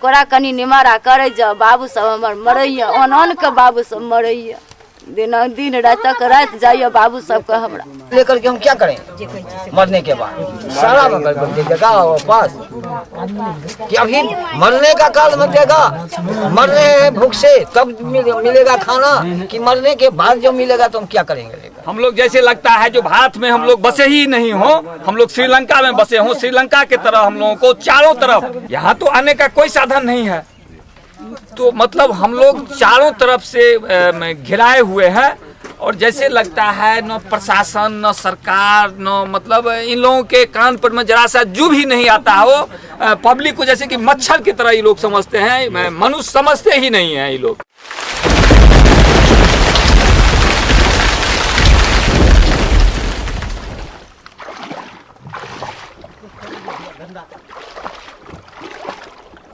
कोरा कनी निमारा करे जा बाबू सब हमर मरैया ओन के बाबू सब मरैया दिन रात तक रात जाइए बाबू सब का हमरा लेकर के हम क्या करें मरने के बाद सारा देगा पास कि अभी मरने का काल मत देगा मरने भूख से तब मिलेगा खाना कि मरने के बाद जो मिलेगा तो हम क्या करेंगे। हम लोग जैसे लगता है जो भारत में हम लोग बसे ही नहीं हो, हम लोग श्रीलंका में बसे हो, श्रीलंका के तरह हम लोगों को चारों तरफ यहाँ तो आने का कोई साधन नहीं है। तो मतलब हम लोग चारों तरफ से घिराए हुए हैं और जैसे लगता है न प्रशासन न सरकार न मतलब इन लोगों के कान पर में जरा सा जू भी नहीं आता हो। पब्लिक को जैसे कि मच्छर की तरह ये लोग समझते हैं, मनुष्य समझते ही नहीं है ये लोग।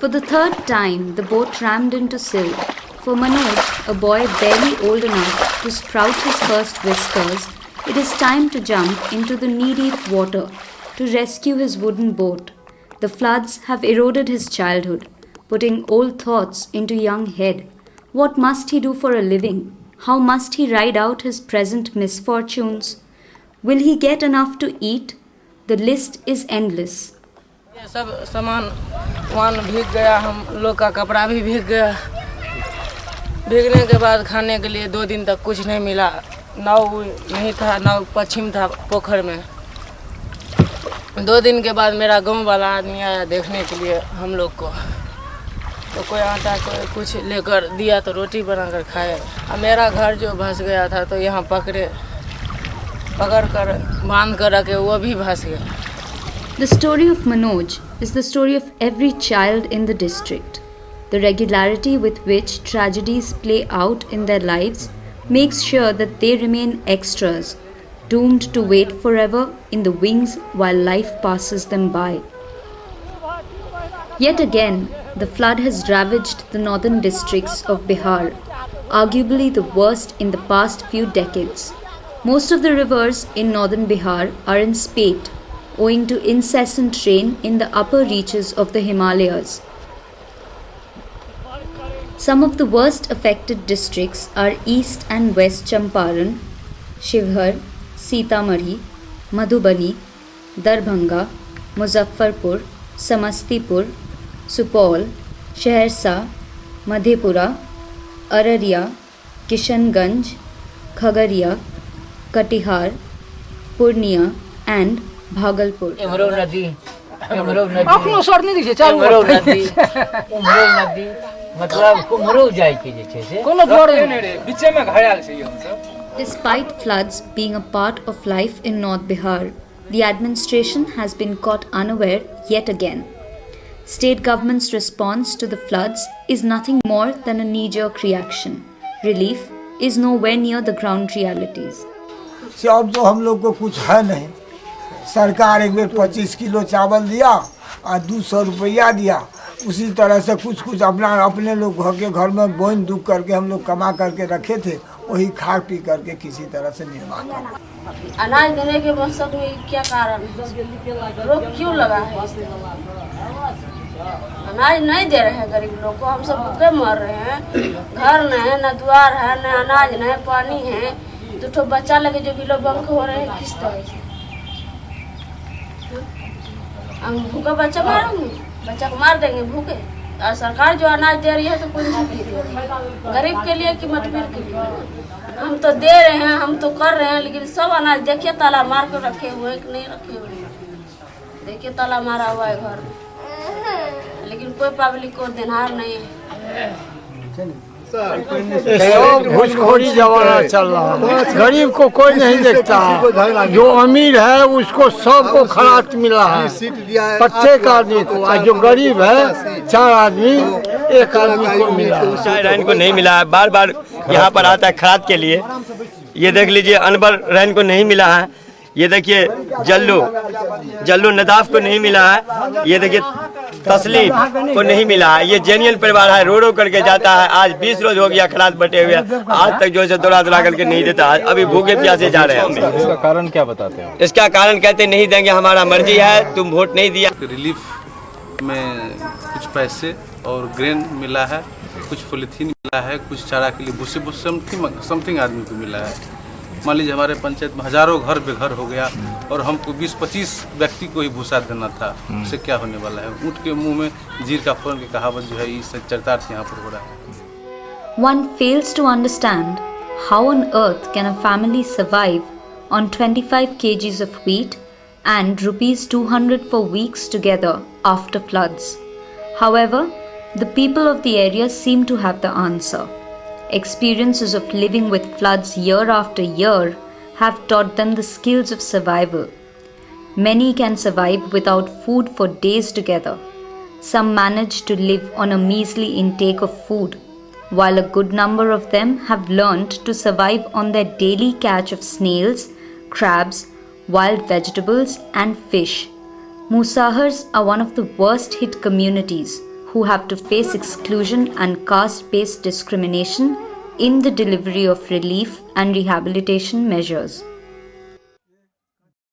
For the third time, the boat rammed into sill. For Manoj, a boy barely old enough to sprout his first whiskers, it is time to jump into the knee-deep water to rescue his wooden boat. The floods have eroded his childhood, putting old thoughts into young head. What must he do for a living? How must he ride out his present misfortunes? Will he get enough to eat? The list is endless. सब सामान भीग गया, हम लोग का कपड़ा भी भीग गया। भीगने के बाद खाने के लिए 2 दिन तक कुछ नहीं मिला। नाव नहीं था, नाव पश्चिम था पोखर में। 2 दिन के बाद मेरा गांव वाला आदमी आया देखने के लिए हम लोग को, तो कोई आटा कोई कुछ लेकर दिया तो रोटी बनाकर खाए। अब मेरा घर जो भस गया था तो यहाँ पकड़ कर बांध कर रखे, वो भी भस गया। The story of Manoj is the story of every child in the district. The regularity with which tragedies play out in their lives makes sure that they remain extras, doomed to wait forever in the wings while life passes them by. Yet again, the flood has ravaged the northern districts of Bihar, arguably the worst in the past few decades. Most of the rivers in northern Bihar are in spate, owing to incessant rain in the upper reaches of the Himalayas. Some of the worst affected districts are East and West Champaran, Shivhar, Sitamarhi, Madhubani, Darbhanga, Muzaffarpur, Samastipur, Supaul, Shahersa, Madhepura, Araria, Kishanganj, Khagaria, Katihar, Purnia and Bhagalpur. इमरो नदी अपनो sir नहीं दिखे चालू नदी मतलब कुमरो जाय के जे छै से कोनो जोर नहीं रे बीचे में घायल छै हम सब। Despite floods being a part of life in North Bihar, the administration has been caught unaware yet again. State government's response to the floods is nothing more than a knee-jerk reaction. Relief is nowhere near the ground realities. अब तो हम लोग को कुछ है नहीं। सरकार एक बेर 25 किलो चावल दिया और 200 रुपया दिया, उसी तरह से कुछ अपने लोग घर में बोन दुख करके हम लोग कमा करके रखे थे, वही खा पी करके किसी तरह से निर्वाह कर। अनाज देने के मकसद में क्या कारण है, रोक क्यों लगा है? अनाज नहीं दे रहे हैं गरीब लोग को, हम सब भूखे मर रहे हैं। घर नहीं है, न द्वार है, न अनाज नहीं, पानी है। 2 बच्चा लगे जो बिलो बंक हो रहे हैं, किस तरह से हम भूखा बच्चा मारेंगे? बच्चा को मार देंगे भूखे? और सरकार जो अनाज दे रही है तो कौन सी दे रही है? गरीब के लिए कि मतबीर के लिए? हम तो दे रहे हैं, हम तो कर रहे हैं, लेकिन सब अनाज देखिए ताला मार कर रखे हुए हैं कि नहीं रखे हुए हैं। देखिए ताला मारा हुआ है घर में, लेकिन कोई पब्लिक को देनहार नहीं है। घूसखोरी जमाना चल रहा है, गरीब को कोई नहीं देखता। जो अमीर है उसको सबको खराट मिला है, प्रत्येक आदमी को। और जो गरीब है 4 आदमी 1 आदमी को मिला है। रैन को नहीं मिला है, बार बार यहाँ पर आता है खराट के लिए। ये देख लीजिए अनवर रैन को नहीं मिला है। ये देखिए जल्लू नदाफ को नहीं मिला है। ये देखिए तस्लीम को नहीं मिला है। ये जेनियल परिवार है, रो रो करके जाता है। आज 20 रोज हो गया खराट बटे हुए, आज तक जो है दौड़ा करके नहीं देता। अभी भूखे प्यासे जा रहे हैं। इसका कारण क्या बताते हैं? इसका कारण कहते नहीं देंगे, हमारा मर्जी है, तुम वोट नहीं दिया। रिलीफ में कुछ पैसे और ग्रेन मिला है, कुछ पॉलीथीन मिला है, कुछ चारा के लिए भूसे समथिंग आदमी को मिला है। मान लीजिए हमारे पंचायत में हजारों घर बेघर हो गया और हमको 20-25 व्यक्ति को ही भूसा देना था, उससे क्या होने वाला है। ऊँट के मुंह में जीर का फोरन की कहावत जो है इस चरितार्थ यहाँ पर हो रहा है। One fails to understand how on earth can a family survive on 25 kgs of wheat and rupees 200 for weeks together after floods. However, the people of the area seem to have the answer. Experiences of living with floods year after year have taught them the skills of survival. Many can survive without food for days together. Some manage to live on a measly intake of food, while a good number of them have learned to survive on their daily catch of snails, crabs, wild vegetables and fish. Musahars are one of the worst hit communities who have to face exclusion and caste-based discrimination in the delivery of relief and rehabilitation measures.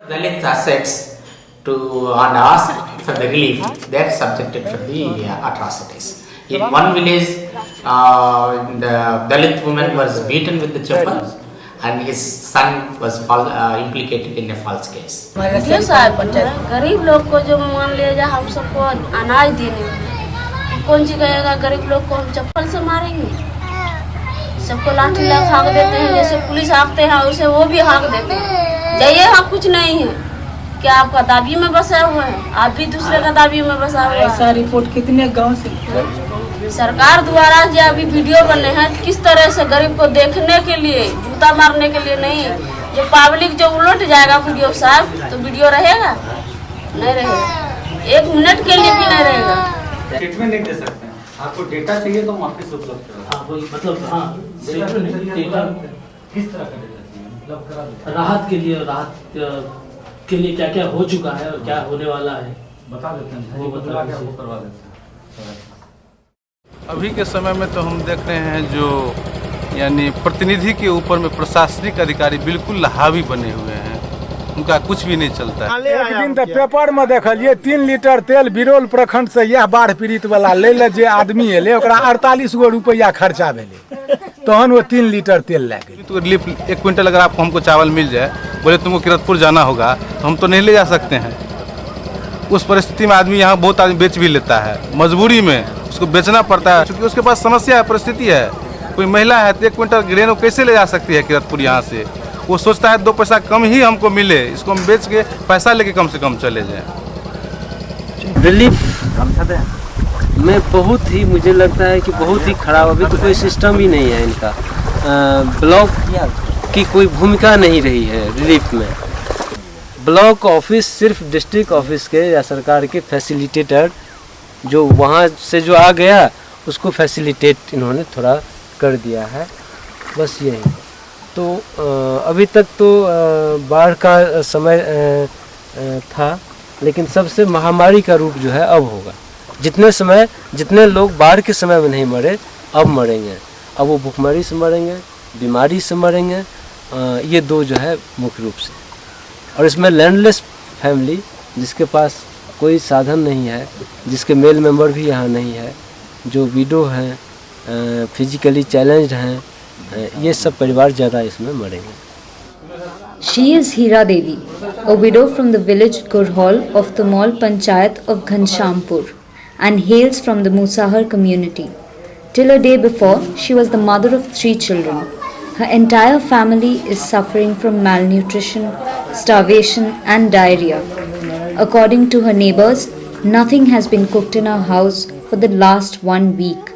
Dalit assets to and ask for the relief, they are subjected for the atrocities. In one village, the Dalit woman was beaten with the chopper and his son was implicated in a false case. ये साहब पंचायत गरीब लोग को जो मान लिया जाए हम सबको अनाज देने, कौन सी कहेगा गरीब लोग को हम चप्पल से मारेंगे। सबको लाठी लगा हाँक देते हैं, जैसे पुलिस हाँकते हैं उसे वो भी हाँक देते हैं। जाइए हाँ कुछ नहीं है, क्या आपका दाबी में बसा हुआ है, आप भी दूसरे का दाबी में बसा हुआ है। ऐसा रिपोर्ट कितने गांव से सरकार द्वारा जो अभी वीडियो बने हैं किस तरह से गरीब को देखने के लिए, जूता मारने के लिए नहीं, जो पब्लिक जो उलट जाएगा वीडियो साहब तो वीडियो रहेगा नहीं रहेगा, 1 मिनट के लिए भी नहीं रहेगा। ट्रीटमेंट नहीं दे सकते हैं, आपको डेटा चाहिए तो हम ऑफिस उपलब्ध करा। मतलब डेटा किस तरह का डेटा चाहिए, मतलब करा देते हैं। राहत के लिए क्या क्या हो चुका है और क्या होने वाला है बता देते हैं, वो बता के आपको करवा देते हैं। अभी के समय में तो हम देख रहे हैं जो यानी प्रतिनिधि के ऊपर में प्रशासनिक अधिकारी बिल्कुल हावी बने हुए हैं, उनका कुछ भी नहीं चलता है। एक दिन तो पेपर में देखलिए 3 लीटर तेल बिरौल प्रखंड से यह बाढ़ पीड़ित वाला ले जे आदमी एले ओकरा 48 गो रुपया खर्चा भेले तहन वो 3 लीटर तेल लगे। तो रिलीफ 1 क्विंटल अगर आपको हमको चावल मिल जाए, बोले तुमको किरतपुर जाना होगा तो हम तो नहीं ले जा सकते हैं। उस परिस्थिति में आदमी यहाँ बहुत आदमी बेच भी लेता है, मजबूरी में उसको बेचना पड़ता है क्योंकि उसके पास समस्या है, परिस्थिति है। कोई महिला है तो 1 क्विंटल ग्रेन वो कैसे ले जा सकती है किरतपुर यहाँ से। वो सोचता है 2 पैसा कम ही हमको मिले, इसको हम बेच के पैसा लेके कम से कम चले जाएं। रिलीफ में बहुत ही मुझे लगता है कि बहुत ही खराब, अभी तो कोई सिस्टम ही नहीं है इनका। ब्लॉक की कोई भूमिका नहीं रही है रिलीफ में। ब्लॉक ऑफिस सिर्फ डिस्ट्रिक्ट ऑफिस के या सरकार के फैसिलिटेटर जो वहाँ से जो आ गया उसको फैसिलिटेट इन्होंने थोड़ा कर दिया है, बस यही। तो अभी तक तो बाढ़ का समय था, लेकिन सबसे महामारी का रूप जो है अब होगा। जितने लोग बाढ़ के समय में नहीं मरे अब मरेंगे, अब वो भूखमरी से मरेंगे, बीमारी से मरेंगे, ये 2 जो है मुख्य रूप से। और इसमें लैंडलेस फैमिली जिसके पास कोई साधन नहीं है, जिसके मेल मेंबर भी यहाँ नहीं है, जो विडो हैं, फिजिकली चैलेंज्ड हैं, ये सब परिवार ज़्यादा इसमें मरेंगे। She is Hira Devi, a widow from the village Gurhal of the Mall Panchayat of Ghanshampur and hails from the Musahar community. Till a day before, she was the mother of 3 children. Her entire family is suffering from malnutrition, starvation and diarrhea. According to her neighbors, nothing has been cooked in her house for the last 1 week.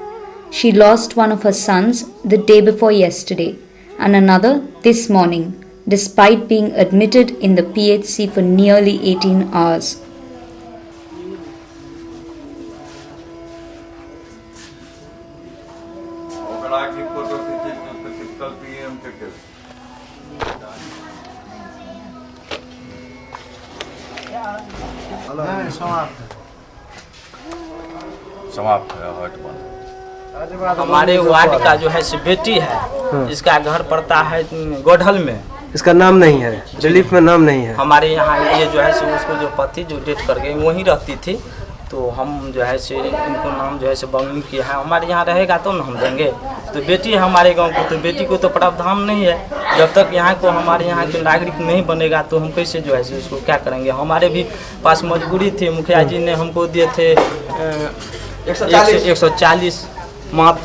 She lost one of her sons the day before yesterday and another this morning, despite being admitted in the PHC for nearly 18 hours. समाप्त है हट बंद। हमारे ward का जो है बेटी है, इसका घर पड़ता है गोढ़ल में। इसका नाम नहीं है, रिलीफ में नाम नहीं है। हमारे यहाँ ये जो है उसको जो पति जो डेट कर गई वहीं रहती थी, तो हम जो है से इनको नाम जो है से बंगली किया है। हमारे यहाँ रहेगा तो ना हम देंगे। तो बेटी है हमारे गांव को, तो बेटी को तो प्रावधान नहीं है। जब तक यहाँ को हमारे यहाँ के नागरिक नहीं बनेगा तो हम कैसे जो है से उसको क्या करेंगे। हमारे भी पास मजबूरी थी, मुखिया जी ने हमको दिए थे 140 मात्र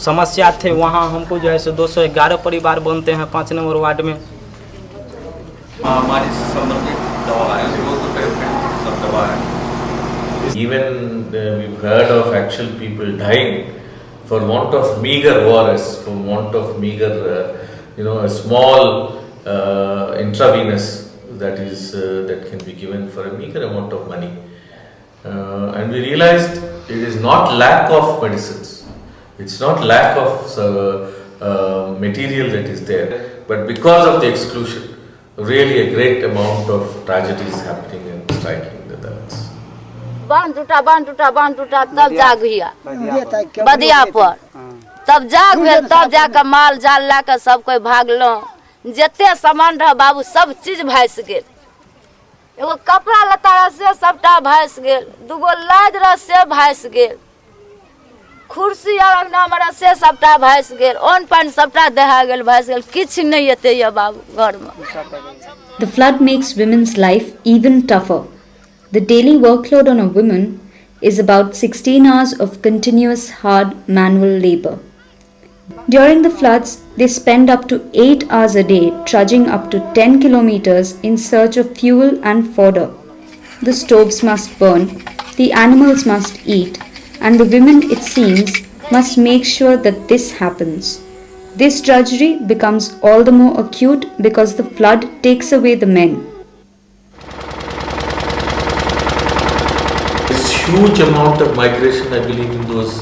समस्या थे। वहाँ हमको जो है से 211 परिवार बनते हैं 5 नंबर वार्ड में। हमारी संबंधित दवा है, सब दवा है। Even we've heard of actual people dying for want of meager ORS, for want of meager, a small intravenous that can be given for a meager amount of money. And we realized it is not lack of medicines, it's not lack of material that is there, but because of the exclusion, really a great amount of tragedy is happening and striking the Dalits. बांध टूटा तब जाग भैया बदिया पर, तब जाग भेल, तब जाकर माल जाल ला कर सब कोई भागलो। जते सामान रह बाबू सब चीज भैस गेल। एगो कपड़ा लत्ता रह से सबटा भैस गेल, दूगो लाज रह से भैस गेल, कुर्सी और अंगना से सबटा भैस गेल, ओन पानी सबटा दहा गेल, भैस गेल, किछ नहीं एते ये बाबू घर में। The flood makes women's life even tougher. The daily workload on a woman is about 16 hours of continuous hard manual labor. During the floods, they spend up to 8 hours a day trudging up to 10 kilometers in search of fuel and fodder. The stoves must burn, the animals must eat, and the women, it seems, must make sure that this happens. This drudgery becomes all the more acute because the flood takes away the men. Huge amount of migration, I believe, in those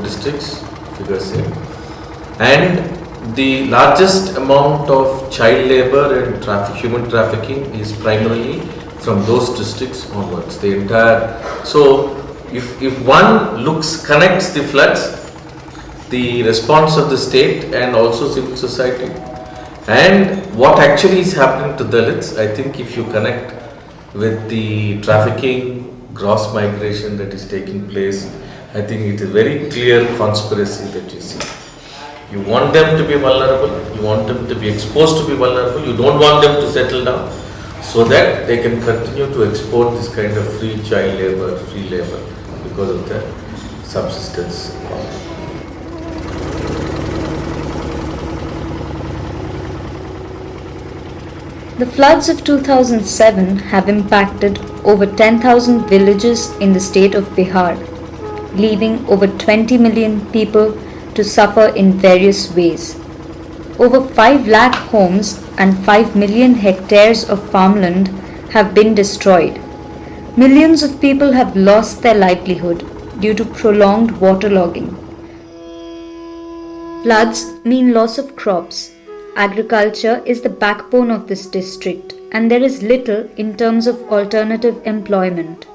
districts, figures say, and the largest amount of child labor and human trafficking is primarily from those districts onwards. The entire, so if one connects the floods, the response of the state and also civil society, and what actually is happening to Dalits, I think if you connect with the trafficking, gross migration that is taking place, I think it is very clear conspiracy that you see. You want them to be vulnerable, you want them to be exposed to be vulnerable, you don't want them to settle down so that they can continue to export this kind of free child labor, free labor because of their subsistence. The floods of 2007 have impacted over 10,000 villages in the state of Bihar, leaving over 20 million people to suffer in various ways. Over 5 lakh homes and 5 million hectares of farmland have been destroyed. Millions of people have lost their livelihood due to prolonged waterlogging. Floods mean loss of crops. Agriculture is the backbone of this district, and there is little in terms of alternative employment.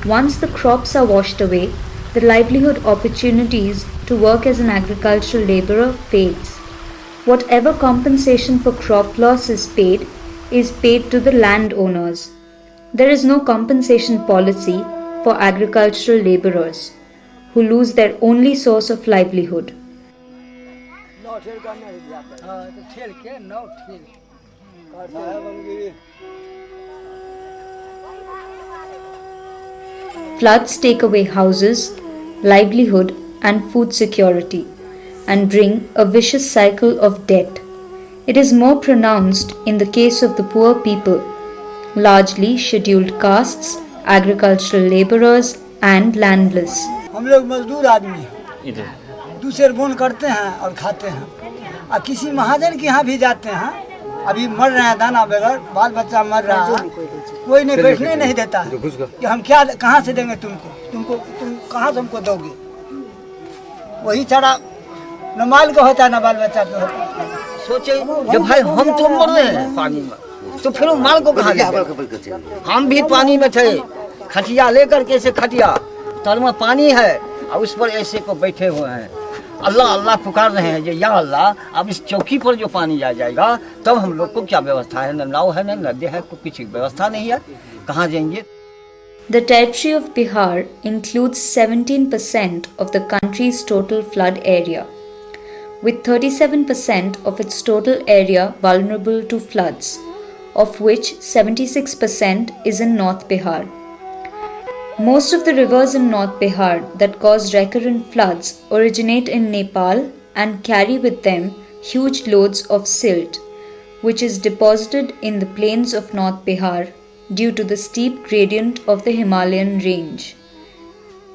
Once the crops are washed away, the livelihood opportunities to work as an agricultural laborer fades. Whatever compensation for crop loss is paid to the landowners. There is no compensation policy for agricultural laborers who lose their only source of livelihood. Floods take away houses, livelihood, and food security, and bring a vicious cycle of debt. It is more pronounced in the case of the poor people, largely scheduled castes, agricultural laborers, and landless. हम लोग मजदूर आदमी हैं, दूसरे bone करते हैं और खाते हैं, और किसी महाजन के यहाँ भी जाते हैं, अभी मर रहे हैं दाना बगैर, बाल बच्चा मर रहा है, कोई नहीं बैठने नहीं देता है कि हम क्या कहाँ से देंगे तुम कहाँ से हमको दोगे। वही चारा न माल का होता है न बाल बच्चा का होता है। सोचे जब भाई हम तो मर रहे हैं पानी में, तो फिर माल को कहाँ लेंगे। हम भी पानी में थे, खटिया लेकर के ऐसे खटिया तर में पानी है और उस पर ऐसे को बैठे हुए हैं, अल्लाह अल्लाह पुकार रहे हैं, या अल्लाह अब इस चौकी पर जो पानी आ जाएगा तब हम लोग को क्या व्यवस्था है, न नाव है न नदी है, कुछ व्यवस्था नहीं है, कहाँ जाएंगे। The territory of Bihar includes 17% of the country's total flood area, with 37% of its total area vulnerable to floods, of which 76% is in North Bihar. Most of the rivers in North Bihar that cause recurrent floods originate in Nepal and carry with them huge loads of silt, which is deposited in the plains of North Bihar due to the steep gradient of the Himalayan range.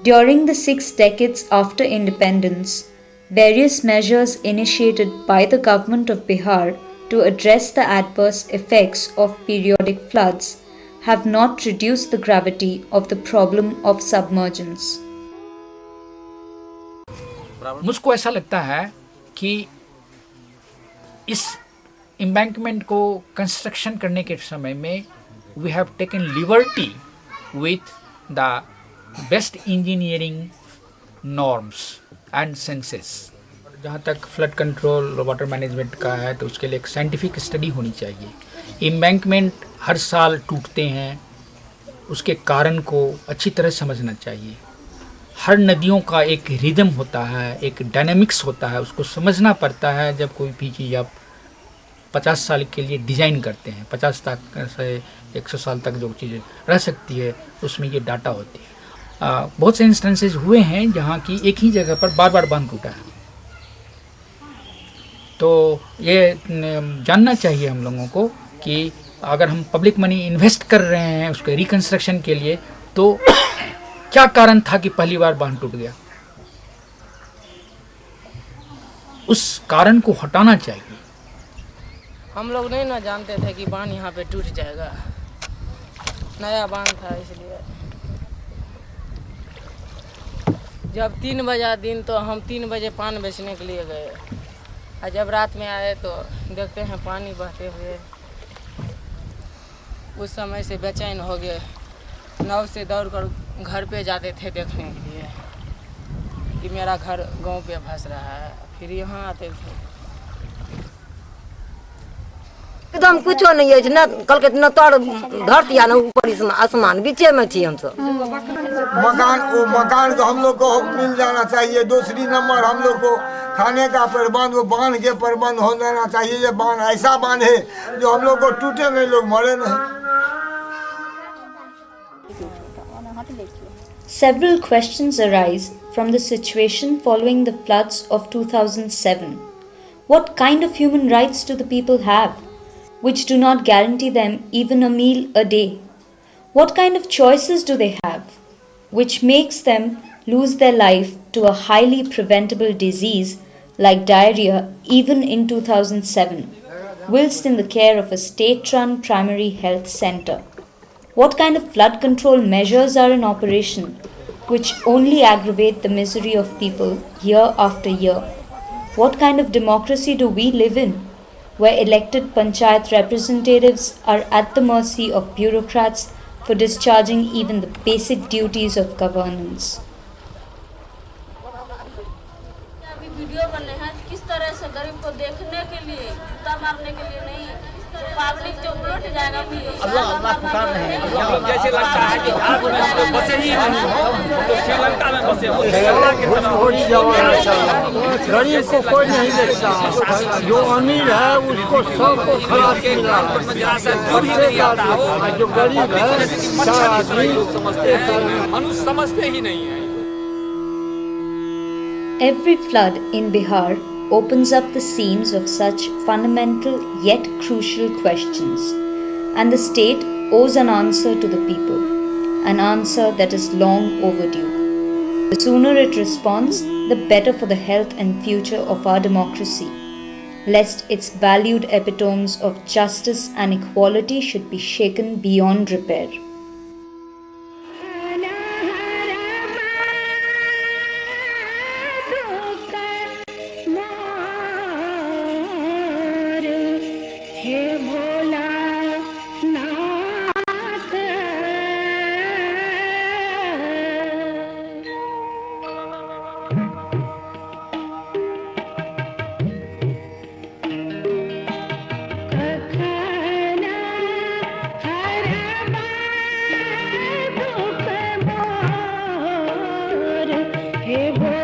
During the 6 decades after independence, various measures initiated by the government of Bihar to address the adverse effects of periodic floods have not reduced the gravity of the problem of submergence. मुझको ऐसा लगता है कि इस embankment को construction करने के समय में we have taken liberty with the best engineering norms and senses. जहाँ तक फ्लड कंट्रोल वाटर मैनेजमेंट का है तो उसके लिए एक साइंटिफिक स्टडी होनी चाहिए। एम्बैंकमेंट हर साल टूटते हैं, उसके कारण को अच्छी तरह समझना चाहिए। हर नदियों का एक रिदम होता है, एक डायनामिक्स होता है, उसको समझना पड़ता है। जब कोई भी चीज़ आप 50 साल के लिए डिज़ाइन करते हैं, 50 तक से 100 साल तक जो चीज़ रह सकती है उसमें ये डाटा होती है। बहुत से इंस्टेंसेस हुए हैं जहाँ की एक ही जगह पर बार बार बांध टूटा है। तो ये जानना चाहिए हम लोगों को कि अगर हम पब्लिक मनी इन्वेस्ट कर रहे हैं उसके रिकंस्ट्रक्शन के लिए तो क्या कारण था कि पहली बार बांध टूट गया, उस कारण को हटाना चाहिए। हम लोग नहीं ना जानते थे कि बांध यहाँ पे टूट जाएगा, नया बांध था इसलिए। जब 3 बजा दिन तो हम 3 बजे पान बेचने के लिए गए, और जब रात में आए तो देखते हैं पानी बहते हुए। उस समय से बेचैन हो गए, नाव से दौड़कर घर पे जाते थे देखने के लिए कि मेरा घर गांव पे फंस रहा है, फिर यहाँ आते थे। एकदम कुछो नहीं है ना, कल के न तोड़ धरती है ना ऊपर आसमान, बीचे में थी हम सब। मकान को हम लोग को मिल जाना चाहिए। दूसरी नंबर हम लोग को खाने का प्रबंध, वो बांध के प्रबंध हो जाना चाहिए। ये बांध ऐसा बांध है जो हम लोग को टूटे नहीं, लोग मरे नहीं। Several questions arise from the situation following the floods of 2007. What kind of human rights do the people have, which do not guarantee them even a meal a day? What kind of choices do they have, which makes them lose their life to a highly preventable disease like diarrhea even in 2007, whilst in the care of a state-run primary health center? What kind of flood control measures are in operation, which only aggravate the misery of people year after year? What kind of democracy do we live in, where elected panchayat representatives are at the mercy of bureaucrats for discharging even the basic duties of governance? अभी video बने हैं किस तरह से गरीब को देखने के लिए, जूता मारने के लिए नहीं, पब्लिक जो उलट जाएगा अल्लाह पुकार रहे हैं। हम लोग जैसे लगता है कि भारत में हम लोग बसे ही नहीं हो, हम लोग श्रीलंका में बसे हो। गरीब को कोई नहीं देखता, जो अमीर है उसको सबको खराब मिला है। जो गरीब है मनुष्य समझते ही नहीं है। Every flood in Bihar opens up the seams of such fundamental yet crucial questions, and the state owes an answer to the people, an answer that is long overdue. The sooner it responds, the better for the health and future of our democracy, lest its valued epitomes of justice and equality should be shaken beyond repair. Hey